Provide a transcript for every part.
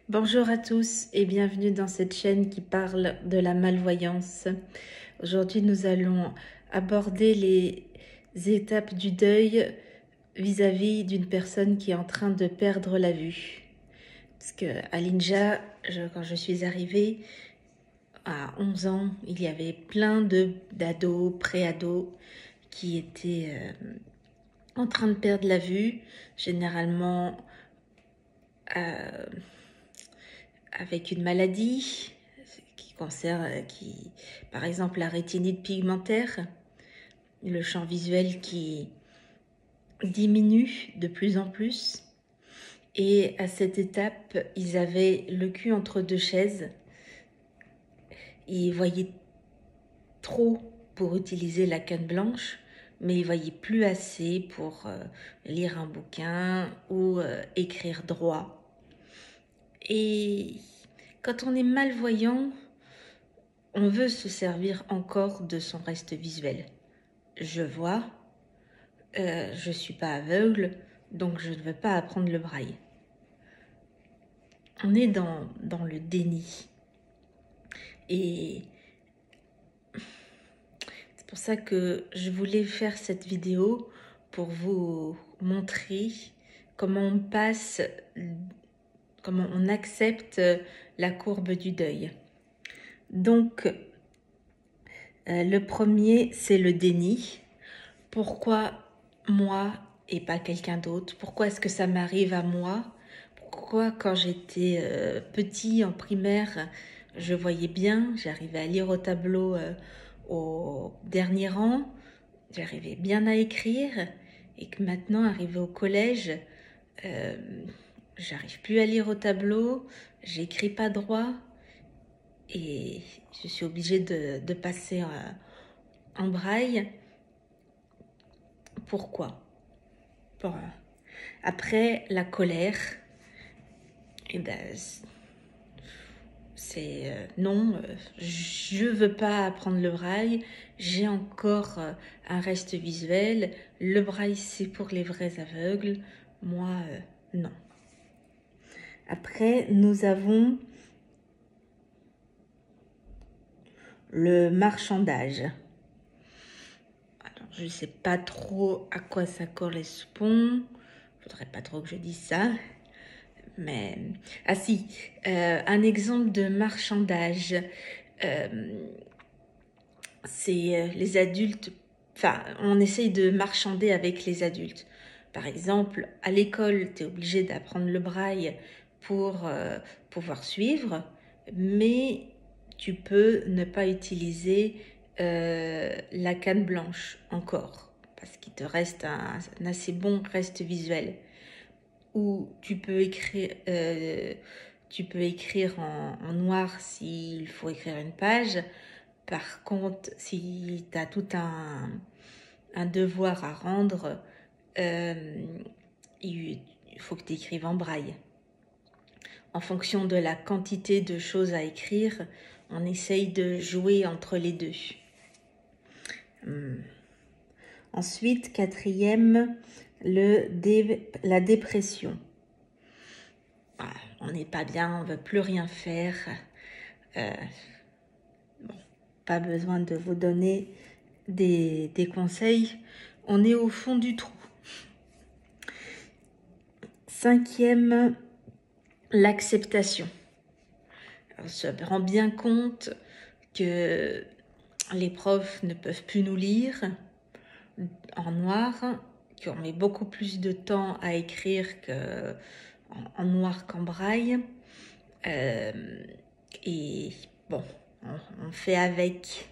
Bonjour à tous et bienvenue dans cette chaîne qui parle de la malvoyance. Aujourd'hui, nous allons aborder les étapes du deuil vis-à-vis d'une personne qui est en train de perdre la vue. Parce que à l'INJA, quand je suis arrivée à 11 ans, il y avait plein d'ados, pré-ados qui étaient en train de perdre la vue, généralement avec une maladie par exemple, la rétinite pigmentaire, le champ visuel qui diminue de plus en plus. Et à cette étape, ils avaient le cul entre deux chaises. Ils voyaient trop pour utiliser la canne blanche, mais ils voyaient plus assez pour lire un bouquin ou écrire droit. Et quand on est malvoyant, on veut se servir encore de son reste visuel. Je vois, je ne suis pas aveugle, donc je ne veux pas apprendre le braille. On est dans le déni. Et c'est pour ça que je voulais faire cette vidéo pour vous montrer comment on accepte la courbe du deuil. Donc, le premier, c'est le déni. Pourquoi moi et pas quelqu'un d'autre? Pourquoi est-ce que ça m'arrive à moi? Pourquoi quand j'étais petit en primaire, je voyais bien, j'arrivais à lire au tableau au dernier rang, j'arrivais bien à écrire, et que maintenant, arrivé au collège, j'arrive plus à lire au tableau, j'écris pas droit, et je suis obligée de passer en braille. Pourquoi? Bon. Après, la colère, et ben, c'est non, je veux pas apprendre le braille, j'ai encore un reste visuel, le braille c'est pour les vrais aveugles, moi non. Après, nous avons le marchandage. Alors, je ne sais pas trop à quoi ça correspond, faudrait pas trop que je dise ça. Mais, ah si, un exemple de marchandage, c'est les adultes, enfin, on essaye de marchander avec les adultes. Par exemple, à l'école, tu es obligé d'apprendre le braille pour pouvoir suivre, mais tu peux ne pas utiliser la canne blanche encore, parce qu'il te reste un assez bon reste visuel. Ou tu peux écrire en noir s'il faut écrire une page. Par contre, si tu as tout un devoir à rendre, il faut que tu écrives en braille. En fonction de la quantité de choses à écrire, on essaye de jouer entre les deux. Ensuite, quatrième, la dépression. Voilà, on n'est pas bien, on ne veut plus rien faire. Bon, pas besoin de vous donner des conseils. On est au fond du trou. Cinquième, l'acceptation. On se rend bien compte que les profs ne peuvent plus nous lire en noir, qu'on met beaucoup plus de temps à écrire en noir qu'en braille. Et bon, on fait avec.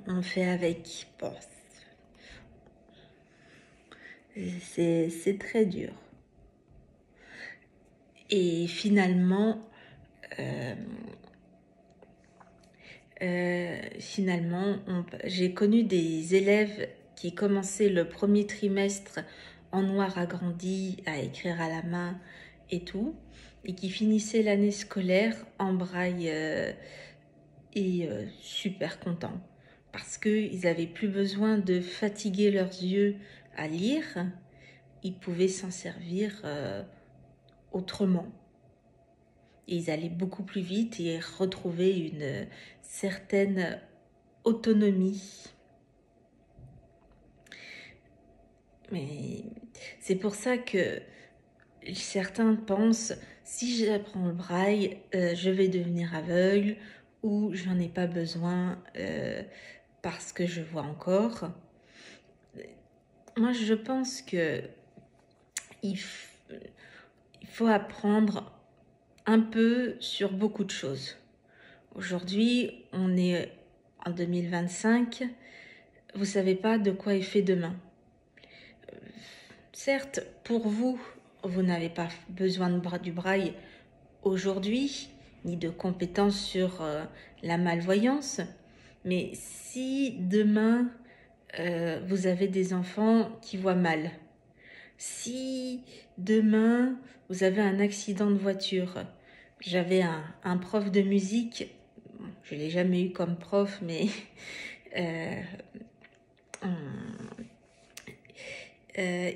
On fait avec. Bon, c'est très dur. Et finalement, j'ai connu des élèves qui commençaient le premier trimestre en noir agrandi à écrire à la main et tout, et qui finissaient l'année scolaire en braille super contents parce qu'ils n'avaient plus besoin de fatiguer leurs yeux à lire, ils pouvaient s'en servir autrement. Et ils allaient beaucoup plus vite et retrouver une certaine autonomie. Mais c'est pour ça que certains pensent, si j'apprends le braille, je vais devenir aveugle ou j'en ai pas besoin parce que je vois encore. Moi, je pense que il faut apprendre un peu sur beaucoup de choses. Aujourd'hui, on est en 2025, vous savez pas de quoi est fait demain. Certes, pour vous, vous n'avez pas besoin du braille aujourd'hui, ni de compétences sur la malvoyance, mais si demain, vous avez des enfants qui voient mal, si demain, vous avez un accident de voiture, j'avais un prof de musique, je ne l'ai jamais eu comme prof, mais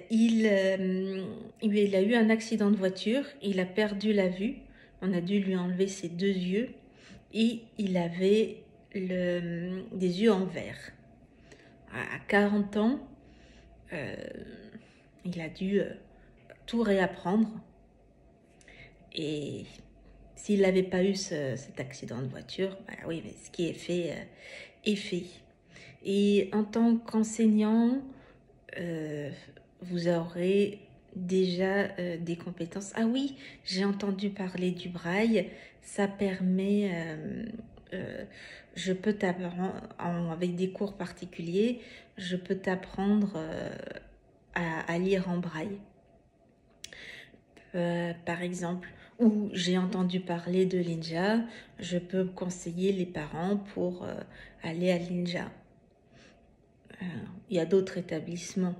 il a eu un accident de voiture, il a perdu la vue, on a dû lui enlever ses 2 yeux et il avait des yeux en verre. À 40 ans, il a dû tout réapprendre. Et s'il n'avait pas eu cet accident de voiture, bah oui, mais ce qui est fait est fait. Et en tant qu'enseignant, vous aurez déjà des compétences. Ah oui, j'ai entendu parler du braille. Ça permet, je peux t'apprendre, avec des cours particuliers, je peux t'apprendre à lire en braille. Par exemple, ou j'ai entendu parler de l'INJA, je peux conseiller les parents pour aller à l'INJA. Il y a d'autres établissements.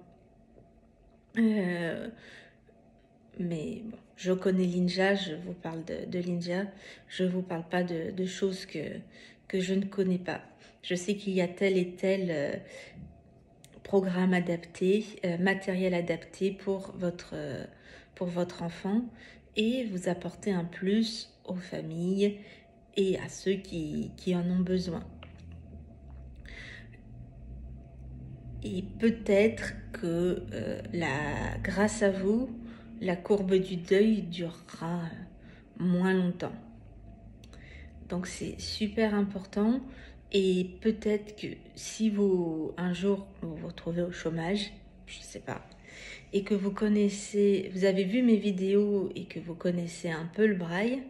Mais bon, je connais l'INJA, je vous parle de l'INJA, je ne vous parle pas de choses que je ne connais pas. Je sais qu'il y a tel et tel programme adapté, matériel adapté pour votre enfant et vous apporter un plus aux familles et à ceux qui en ont besoin. Et peut-être que grâce à vous, la courbe du deuil durera moins longtemps. Donc c'est super important et peut-être que si un jour vous vous retrouvez au chômage, je ne sais pas, et que vous avez vu mes vidéos et que vous connaissez un peu le braille,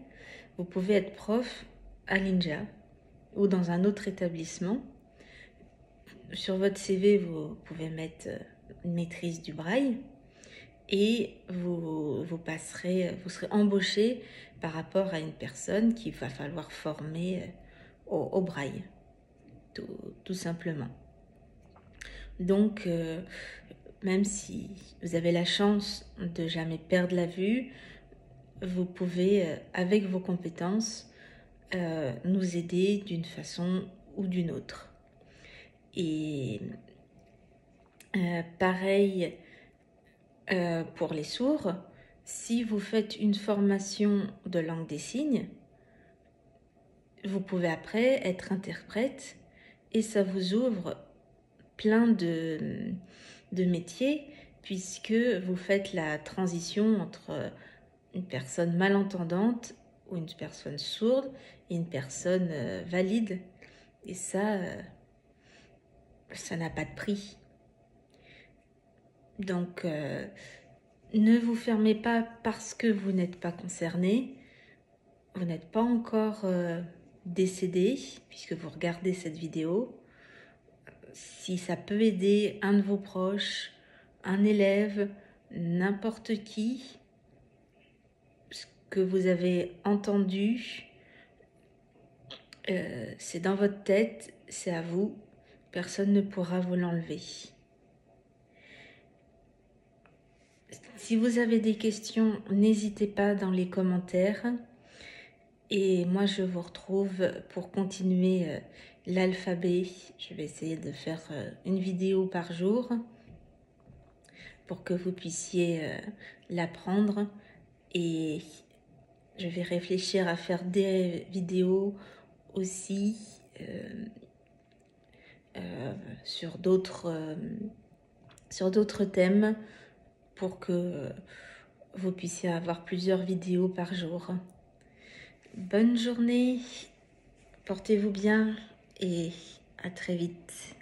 vous pouvez être prof à l'INJA ou dans un autre établissement. Sur votre CV, vous pouvez mettre une maîtrise du braille et vous serez embauché par rapport à une personne qu'il va falloir former au braille, tout simplement. Donc, même si vous avez la chance de jamais perdre la vue, vous pouvez, avec vos compétences, nous aider d'une façon ou d'une autre. Et pareil pour les sourds, si vous faites une formation de langue des signes, vous pouvez après être interprète et ça vous ouvre plein de métiers puisque vous faites la transition entre une personne malentendante ou une personne sourde et une personne valide. Et ça n'a pas de prix. Donc, ne vous fermez pas parce que vous n'êtes pas concerné. Vous n'êtes pas encore décédé puisque vous regardez cette vidéo. Si ça peut aider un de vos proches, un élève, n'importe qui, ce que vous avez entendu, c'est dans votre tête, c'est à vous, personne ne pourra vous l'enlever. Si vous avez des questions, n'hésitez pas dans les commentaires. Et moi, je vous retrouve pour continuer l'alphabet. Je vais essayer de faire une vidéo par jour pour que vous puissiez l'apprendre. Et je vais réfléchir à faire des vidéos aussi sur d'autres thèmes pour que vous puissiez avoir plusieurs vidéos par jour. Bonne journée, portez-vous bien et à très vite.